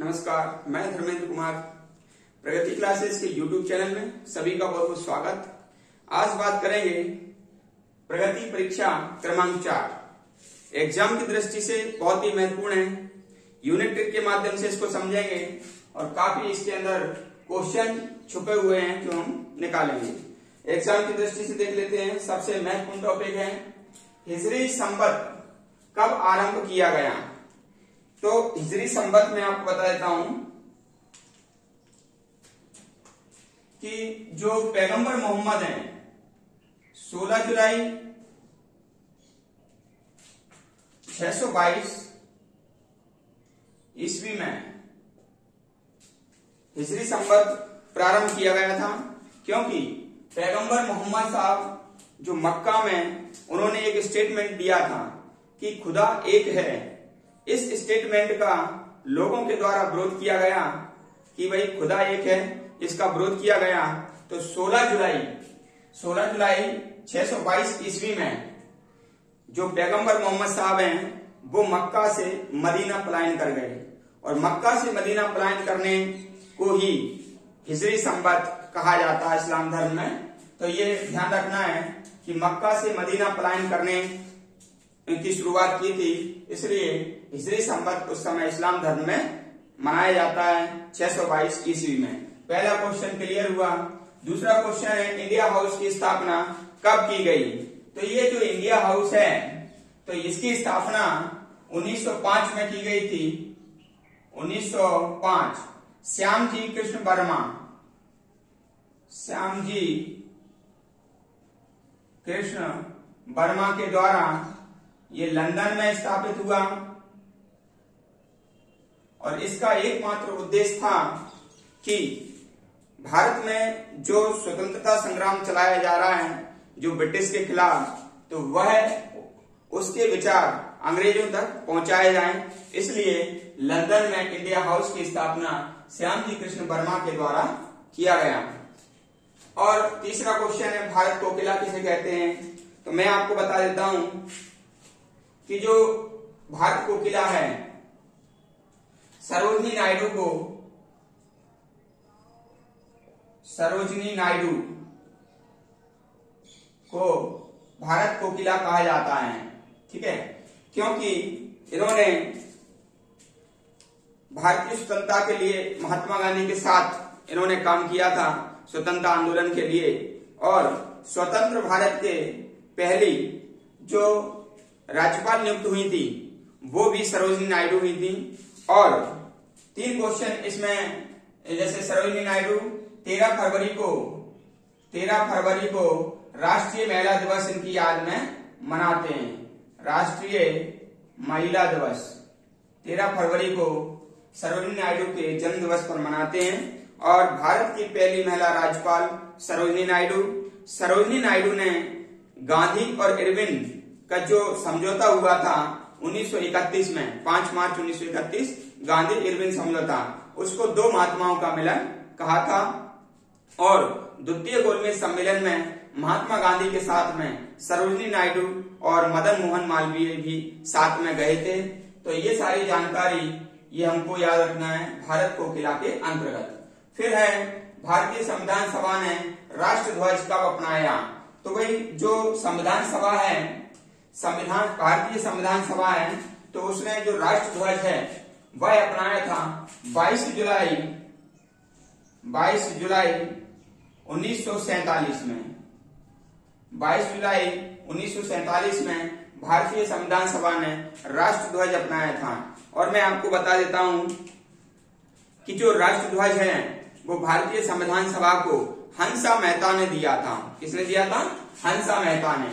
नमस्कार, मैं धर्मेंद्र कुमार। प्रगति क्लासेस के YouTube चैनल में सभी का बहुत बहुत स्वागत। आज बात करेंगे प्रगति परीक्षा क्रमांक 4। एग्जाम की दृष्टि से बहुत ही महत्वपूर्ण है। यूनिट ट्रिक के माध्यम से इसको समझेंगे और काफी इसके अंदर क्वेश्चन छुपे हुए हैं जो हम निकालेंगे। एग्जाम की दृष्टि से देख लेते हैं। सबसे महत्वपूर्ण टॉपिक है हिजरी संवत कब आरंभ किया गया। तो हिजरी संवत में आपको बता देता हूं कि जो पैगंबर मोहम्मद हैं 16 जुलाई 622 ईस्वी में हिजरी संवत प्रारंभ किया गया था, क्योंकि पैगंबर मोहम्मद साहब जो मक्का में उन्होंने एक स्टेटमेंट दिया था कि खुदा एक है। इस स्टेटमेंट का लोगों के द्वारा विरोध किया गया कि भाई खुदा एक है, इसका विरोध किया गया। तो 16 जुलाई 622 ईस्वी में जो पैगंबर मोहम्मद साहब हैं वो मक्का से मदीना पलायन कर गए, और मक्का से मदीना पलायन करने को ही हिजरी संवत कहा जाता है इस्लाम धर्म में। तो ये ध्यान रखना है कि मक्का से मदीना पलायन करने की शुरुआत की थी, इसलिए हिजरी संवत उस समय इस्लाम धर्म में मनाया जाता है 622 ईस्वी में। पहला क्वेश्चन क्लियर हुआ। दूसरा क्वेश्चन है इंडिया हाउस की स्थापना कब की गई। तो ये जो इंडिया हाउस है तो इसकी स्थापना 1905 में की गई थी। 1905 श्यामजी कृष्ण वर्मा के द्वारा ये लंदन में स्थापित हुआ, और इसका एकमात्र उद्देश्य था कि भारत में जो स्वतंत्रता संग्राम चलाया जा रहा है जो ब्रिटिश के खिलाफ, तो वह उसके विचार अंग्रेजों तक पहुंचाए जाएं। इसलिए लंदन में इंडिया हाउस की स्थापना श्यामजी कृष्ण वर्मा के द्वारा किया गया। और तीसरा क्वेश्चन है भारत कोकिला किसे कहते हैं। तो मैं आपको बता देता हूं कि जो भारत कोकिला है सरोजिनी नायडू को भारत कोकिला कहा जाता है, ठीक है, क्योंकि इन्होंने भारतीय स्वतंत्रता के लिए महात्मा गांधी के साथ इन्होंने काम किया था स्वतंत्रता आंदोलन के लिए। और स्वतंत्र भारत के पहली जो राज्यपाल नियुक्त हुई थी वो भी सरोजिनी नायडू हुई थी। और 3 क्वेश्चन इसमें, जैसे सरोजिनी नायडू 13 फरवरी को राष्ट्रीय महिला दिवस इनकी याद में मनाते हैं। राष्ट्रीय महिला दिवस 13 फरवरी को सरोजिनी नायडू के जन्म दिवस पर मनाते हैं। और भारत की पहली महिला राज्यपाल सरोजिनी नायडू ने गांधी और इरविन का जो समझौता हुआ था 1931 में, 5 मार्च 1931 गांधी इरविन समझौता, उसको 2 महात्माओं का मिलन कहा था। और द्वितीय गोलमेज सम्मेलन में महात्मा गांधी के साथ में सरोजिनी नायडू और मदन मोहन मालवीय भी साथ में गए थे। तो ये सारी जानकारी ये हमको याद रखना है भारत कोकिला के अंतर्गत। फिर है भारतीय संविधान सभा ने राष्ट्रध्वज कब अपनाया। तो भाई जो भारतीय संविधान सभा है तो उसने जो राष्ट्रध्वज है वह अपनाया था 22 जुलाई 1947 में। 22 जुलाई 1947 में भारतीय संविधान सभा ने राष्ट्रध्वज अपनाया था। और मैं आपको बता देता हूं कि जो राष्ट्रध्वज है वो भारतीय संविधान सभा को हंसा मेहता ने दिया था। किसने दिया था? हंसा मेहता ने।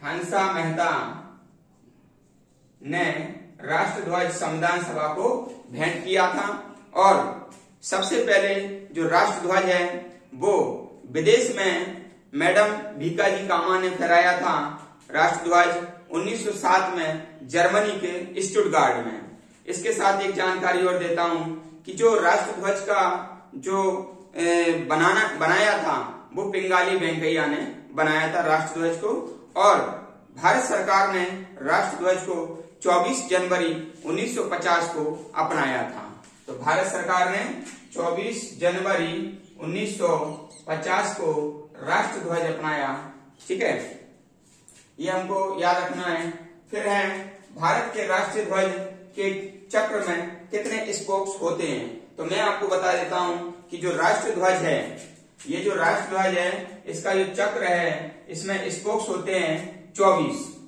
हंसा मेहता ने राष्ट्रध्वज संविधान सभा को भेंट किया था। और सबसे पहले जो राष्ट्रध्वज है वो विदेश में मैडम भीकाजी कामा ने फहराया था। राष्ट्रध्वज 1907 में जर्मनी के स्टुटगार्ट में। इसके साथ एक जानकारी और देता हूं कि जो राष्ट्रध्वज का जो बनाया था वो पिंगाली वेंकैया ने बनाया था राष्ट्रध्वज को। और भारत सरकार ने राष्ट्रध्वज को 24 जनवरी 1950 को अपनाया था। तो भारत सरकार ने 24 जनवरी 1950 को राष्ट्र ध्वज अपनाया। ठीक है, ये हमको याद रखना है। फिर है भारत के राष्ट्रीय ध्वज के चक्र में कितने स्पोक्स होते हैं। तो मैं आपको बता देता हूं कि जो राष्ट्रीय ध्वज है, ये जो राष्ट्रीय ध्वज है, इसका जो चक्र है, इसमें स्पोक्स होते हैं 24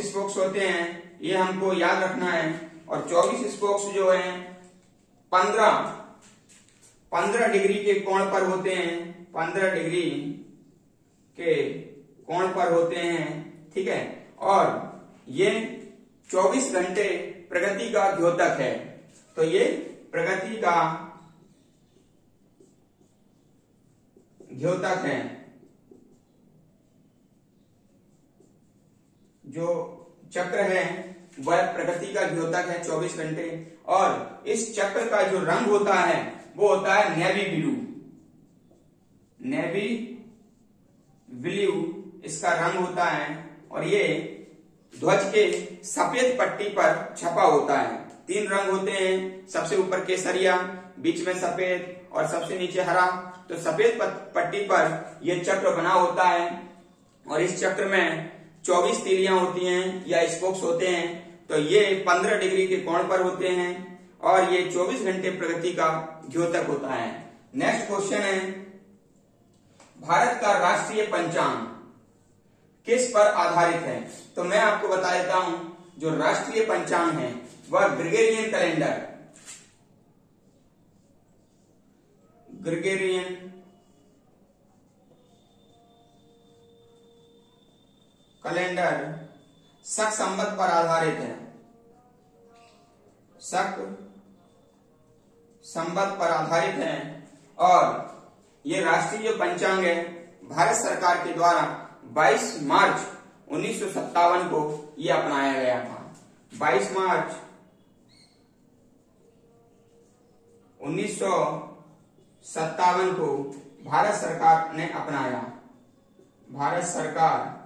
स्पोक्स होते हैं, ये हमको याद रखना है। और 24 स्पोक्स जो हैं 15 डिग्री के कोण पर होते हैं, 15 डिग्री के कोण पर होते हैं। ठीक है, और ये 24 घंटे प्रगति का द्योतक है। तो ये प्रगति का द्योतक है, जो चक्र है वह प्रगति का द्योतक है 24 घंटे। और इस चक्र का जो रंग होता है वो होता है नेवी ब्लू, इसका रंग होता है। और ये ध्वज के सफेद पट्टी पर छपा होता है। 3 रंग होते हैं, सबसे ऊपर केसरिया, बीच में सफेद और सबसे नीचे हरा। तो सफेद पट्टी पर यह चक्र बना होता है और इस चक्र में 24 तीलियां होती हैं या स्पोक्स होते हैं। तो ये 15 डिग्री के कोण पर होते हैं और ये 24 घंटे प्रगति का द्योतक होता है। नेक्स्ट क्वेश्चन है, भारत का राष्ट्रीय पंचांग किस पर आधारित है। तो मैं आपको बता देता हूं, जो राष्ट्रीय पंचांग है वह ग्रेगोरियन कैलेंडर शक संवत पर आधारित है, शक संवत पर आधारित है। और ये राष्ट्रीय जो पंचांग है भारत सरकार के द्वारा 22 मार्च 1957 को ये अपनाया गया था। 22 मार्च 1957 को भारत सरकार ने अपनाया, भारत सरकार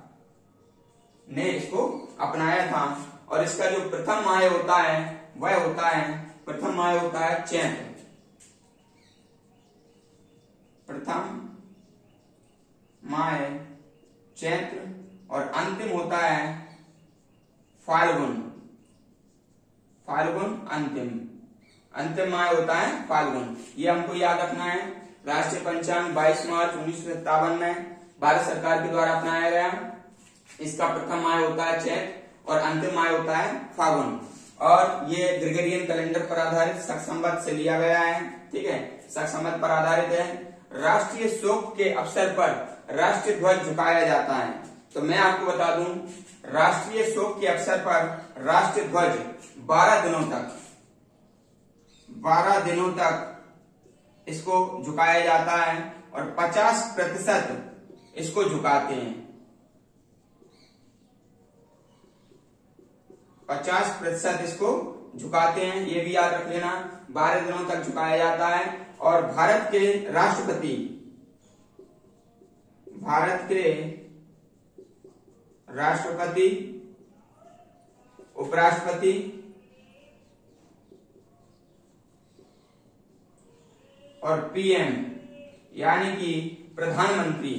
ने इसको अपनाया था। और इसका जो प्रथम माह होता है वह होता है, प्रथम माह होता है चैत्र, प्रथम माह चैत्र, और अंतिम होता है फाल्गुन अंतिम माह होता है फाल्गुन। ये हमको याद रखना है। राष्ट्रीय पंचांग 22 मार्च 1957 में भारत सरकार के द्वारा अपनाया गया। इसका प्रथम माह होता है चैत्र और अंतिम माह होता है फाल्गुन। और ये ग्रेगोरियन कैलेंडर पर आधारित शक संवत से लिया गया है। ठीक है, शक संवत पर आधारित है। राष्ट्रीय शोक के अवसर पर राष्ट्रीय ध्वज झुकाया जाता है। तो मैं आपको बता दूं, राष्ट्रीय शोक के अवसर पर राष्ट्रीय ध्वज 12 दिनों तक इसको झुकाया जाता है और 50% इसको झुकाते हैं, 50% इसको झुकाते हैं। ये भी याद रख लेना, 12 दिनों तक झुकाया जाता है। और भारत के राष्ट्रपति, उपराष्ट्रपति और पीएम यानी कि प्रधानमंत्री,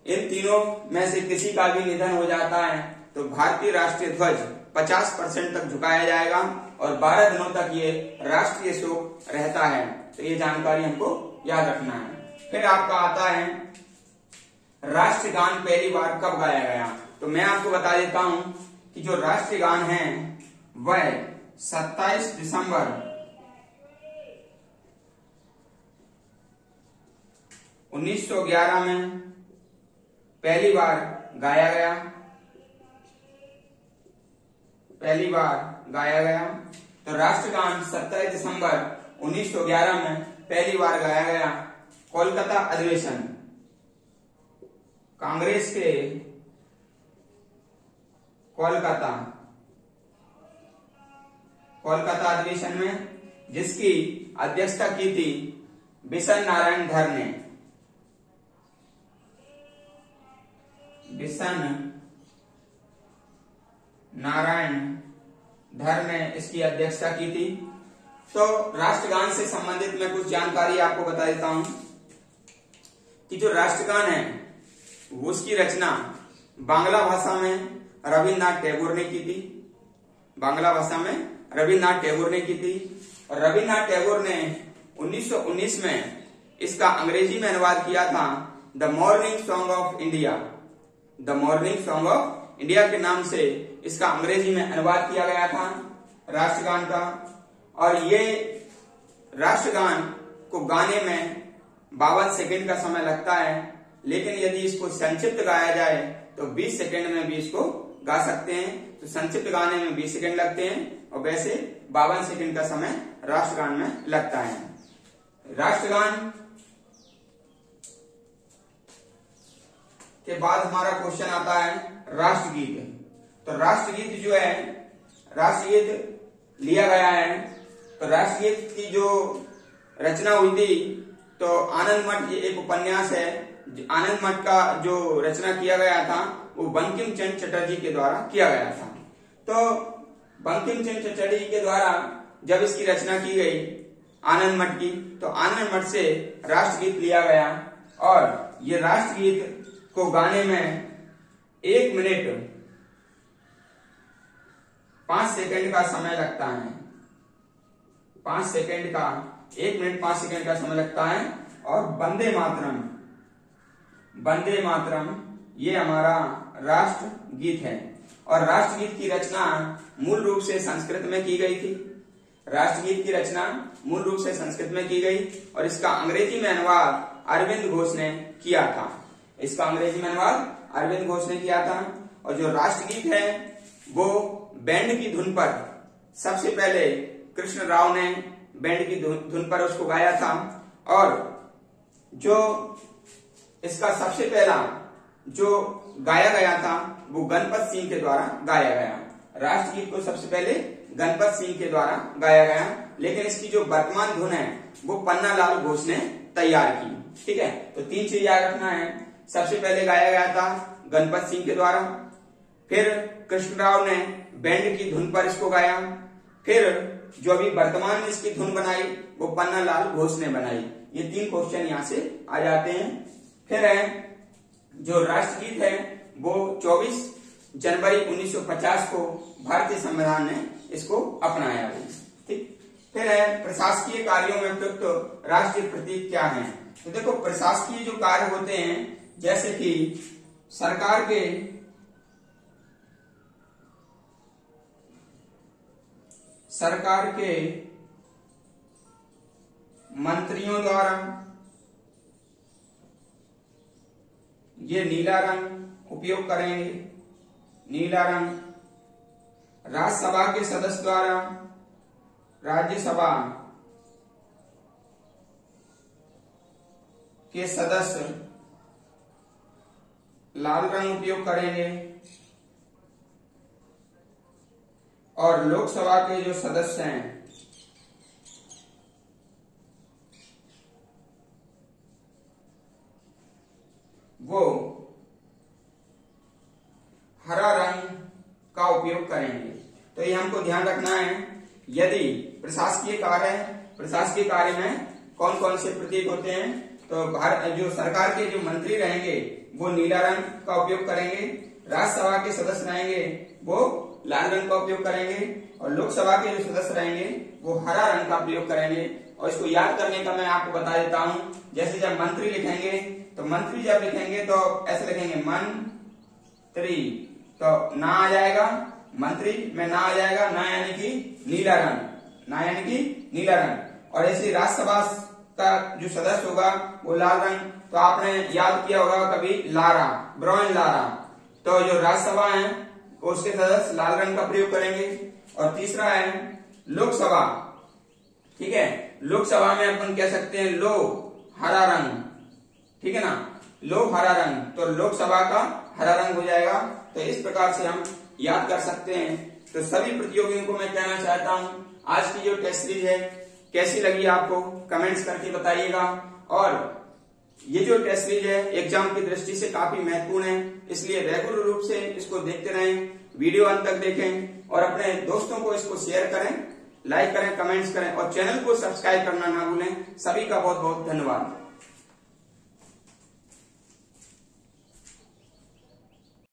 इन तीनों में से किसी का भी निधन हो जाता है तो भारतीय राष्ट्रीय ध्वज 50% तक झुकाया जाएगा और 12 दिनों तक ये राष्ट्रीय शोक रहता है। तो ये जानकारी हमको याद रखना है। फिर आपका आता है राष्ट्रगान पहली बार कब गाया गया। तो मैं आपको बता देता हूं कि जो राष्ट्रीय गान है वह 27 दिसंबर 1911 में पहली बार गाया गया। तो राष्ट्रगान 27 दिसंबर 1911 में पहली बार गाया गया। कोलकाता अधिवेशन, कांग्रेस के कोलकाता अधिवेशन में, जिसकी अध्यक्षता की थी बिशन नारायण धर ने। बिशन नारायण धर ने इसकी अध्यक्षता की थी। तो राष्ट्रगान से संबंधित मैं कुछ जानकारी आपको बता देता हूं कि जो राष्ट्रगान है वो उसकी रचना बांग्ला भाषा में रविन्द्रनाथ टैगोर ने की थी। बांग्ला भाषा में रविन्द्रनाथ टैगोर ने की थी और रविन्द्रनाथ टैगोर ने 1919 में इसका अंग्रेजी में अनुवाद किया था the morning song of India. The morning song of India के नाम से इसका अंग्रेजी में अनुवाद किया गया था राष्ट्रगान का। और ये राष्ट्रगान को गाने में 52 सेकंड का समय लगता है, लेकिन यदि इसको संक्षिप्त गाया जाए तो 20 सेकंड में भी इसको गा सकते हैं। तो संक्षिप्त गाने में 20 सेकंड लगते हैं और वैसे 52 सेकंड का समय राष्ट्रगान में लगता है। राष्ट्रगान के बाद हमारा क्वेश्चन आता है राष्ट्रगीत। तो राष्ट्रगीत जो है, राष्ट्रगीत लिया गया है। तो राष्ट्रगीत की जो रचना हुई थी तो आनंद मठ, ये एक उपन्यास है। आनंद मठ का जो रचना किया गया था वो बंकिम चंद्र चटर्जी के द्वारा किया गया था। तो बंकिम चंद्र चटर्जी के द्वारा जब इसकी रचना की गई आनंद मठ की, तो आनंद मठ से राष्ट्रगीत लिया गया और ये राष्ट्रगीत को गाने में 1 मिनट 5 सेकंड का समय लगता है। 5 सेकंड का 1 मिनट 5 सेकंड का समय लगता है। और वंदे मातरम, वंदे मातरम ये हमारा राष्ट्रगीत है। और राष्ट्रगीत की रचना मूल रूप से संस्कृत में की गई थी। राष्ट्रगीत की रचना मूल रूप से संस्कृत में की गई और इसका अंग्रेजी में अनुवाद अरविंद घोष ने किया था। इसका अंग्रेजी में अनुवाद अरविंद घोष ने किया था। और जो राष्ट्रगीत है वो बैंड की धुन पर सबसे पहले कृष्ण राव ने बैंड की धुन पर उसको गाया था। और जो इसका सबसे पहला जो गाया गया था वो गणपत सिंह के द्वारा गाया गया। राष्ट्रगीत को सबसे पहले गणपत सिंह के द्वारा गाया गया, लेकिन इसकी जो वर्तमान धुन है वो पन्नालाल घोष ने तैयार की। ठीक है, तो 3 चीज याद रखना है। सबसे पहले गाया गया था गणपत सिंह के द्वारा, फिर कृष्णराव ने बैंड की धुन पर इसको गाया, फिर जो अभी वर्तमान में इसकी धुन बनाई वो पन्नालाल घोष ने बनाई। ये 3 क्वेश्चन यहाँ से आ जाते हैं। फिर है जो राष्ट्रगीत है वो 24 जनवरी 1950 को भारतीय संविधान ने इसको अपनाया। ठीक, फिर है प्रशासकीय कार्यों में प्रयुक्त राष्ट्रीय प्रतीक क्या है। तो देखो, प्रशासकीय जो कार्य होते हैं जैसे कि सरकार के मंत्रियों द्वारा ये नीला रंग उपयोग करेंगे, नीला रंग। राज्यसभा के सदस्य द्वारा, राज्यसभा के सदस्य लाल रंग उपयोग करेंगे और लोकसभा के जो सदस्य हैं वो हरा रंग का उपयोग करेंगे। तो ये हमको ध्यान रखना है। यदि प्रशासकीय कार्य है, प्रशासकीय कार्य में कौन कौन से प्रतीक होते हैं, तो जो सरकार के जो मंत्री रहेंगे वो नीला रंग का उपयोग करेंगे, राज्यसभा के सदस्य रहेंगे वो लाल रंग का उपयोग करेंगे और लोकसभा के जो सदस्य रहेंगे वो हरा रंग का उपयोग करेंगे। और इसको याद करने का मैं आपको बता देता हूं। जैसे जब मंत्री लिखेंगे तो मंत्री जब लिखेंगे तो ऐसे लिखेंगे मंत्री, तो ना आ जाएगा, मंत्री में ना आ जाएगा, ना यानी कि नीला रंग, ना यानी कि नीला रंग। और ऐसे राज्यसभा का जो सदस्य होगा वो लाल रंग। तो आपने याद किया होगा कभी लारा, ब्राउन लारा। तो जो राज्यसभा है उसके सदस्य लाल रंग का प्रयोग करेंगे। और तीसरा है लोकसभा। ठीक है, लोकसभा में अपन कह सकते हैं लो हरा रंग। ठीक है ना, लो हरा रंग, तो लोकसभा का हरा रंग हो जाएगा। तो इस प्रकार से हम याद कर सकते हैं। तो सभी प्रतियोगियों को मैं कहना चाहता हूं, आज की जो टेस्ट सीरीज है कैसी लगी आपको कमेंट्स करके बताइएगा। और ये जो टेस्ट सीरीज है एग्जाम की दृष्टि से काफी महत्वपूर्ण है, इसलिए रेगुलर रूप से इसको देखते रहें, वीडियो अंत तक देखें और अपने दोस्तों को इसको शेयर करें, लाइक करें, कमेंट्स करें और चैनल को सब्सक्राइब करना ना भूलें। सभी का बहुत बहुत धन्यवाद।